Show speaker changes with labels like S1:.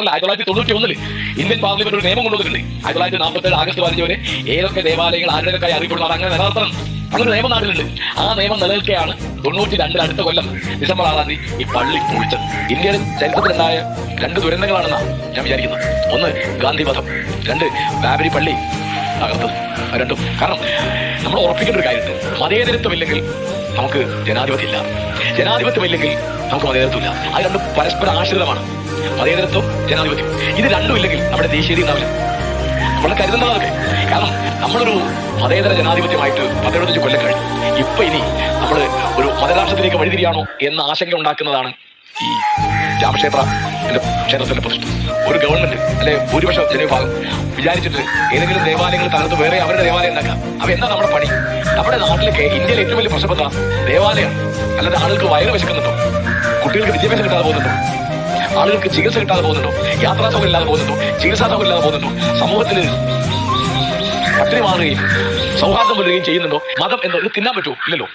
S1: അല്ല 1991 Indian parliament ഒരു നിയമം കൊണ്ടുവന്നിട്ടുണ്ട്. 1947 ആഗസ്റ്റ് 15 വരെ ഏതൊക്കെ ദേവാലയങ്ങൾ ആരുടെയൊക്കെ അറിയിക്കൊള്ളുന്നത് അങ്ങനെ നിലനിർത്തണം. അങ്ങനെ നിയമം നാട്ടിലുണ്ട്. ആ നിയമം നിലനിൽക്കെയാണ് 92 അടുത്ത കൊല്ലം ഡിസംബർ 6 ഈ പള്ളി പൊളിച്ചത്. ഇന്ത്യയുടെ ചരിത്രത്തിലുണ്ടായ 2 ദുരന്തങ്ങളാണെന്നാണ് ഞാൻ വിചാരിക്കുന്നത്. ഒന്ന് ഗാന്ധിവധം, 2 ബാബരി പള്ളി തകർത്തത്. രണ്ടും കാരണം നമ്മൾ ഉറപ്പിക്കേണ്ട ഒരു കാര്യമുണ്ട്. മതേതരത്വമില്ലെങ്കിൽ നമുക്ക് ജനാധിപത്യമില്ല, ജനാധിപത്യമില്ലെങ്കിൽ നമുക്ക് മതേതരത്വമില്ല. അത് രണ്ടും പരസ്പര ആശ്രിതമാണ്. മതേതരത്വം, ജനാധിപത്യം, ഇത് രണ്ടും ഇല്ലെങ്കിൽ നമ്മുടെ ദേശീയത ഉണ്ടാവില്ല. നമ്മൾ കരുതുന്നതൊക്കെ കാരണം നമ്മളൊരു മതേതര ജനാധിപത്യമായിട്ട് 15 കൊല്ലം കഴിഞ്ഞു. ഇപ്പൊ ഇനി നമ്മൾ ഒരു മതരാഷ്ട്രത്തിലേക്ക് വഴിതിരിയാണോ എന്ന ആശങ്ക ഉണ്ടാക്കുന്നതാണ് ഈ രാമക്ഷേത്ര ക്ഷേത്രത്തിന്റെ പ്രതിഷ്ഠ. ഒരു ഗവൺമെന്റ് അല്ലെ ഭൂരിപക്ഷം ജനവിഭാഗം വിചാരിച്ചിട്ട് ഏതെങ്കിലും ദേവാലയങ്ങൾ തകർത്ത് വേറെ അവരുടെ ദേവാലയം ഉണ്ടാക്കാം. അപ്പൊ എന്താ നമ്മുടെ പണി? നമ്മുടെ നാട്ടിലേക്ക് ഇന്ത്യയിലെ ഏറ്റവും വലിയ പ്രശ്നപ്പെട്ട ദേവാലയം. അല്ലാതെ ആളുകൾക്ക് വയറ് വിശക്കുന്നുണ്ടോ? കുട്ടികൾക്ക് വിദ്യാഭ്യാസം കിട്ടാതെ പോകുന്നുണ്ടോ? ആളുകൾക്ക് ചികിത്സ കിട്ടാതെ പോകുന്നുണ്ടോ? യാത്രാ സൗകര്യം ഇല്ലാതെ പോകുന്നുണ്ടോ? ചികിത്സാ സൗകര്യം ഇല്ലാതെ പോകുന്നുണ്ടോ? സമൂഹത്തിൽ പട്ടിണി മാറുകയും സൗഹാർദ്ദം വരികയും ചെയ്യുന്നുണ്ടോ? മതം എന്നത് തിന്നാൻ പറ്റുമോ? ഇല്ലല്ലോ.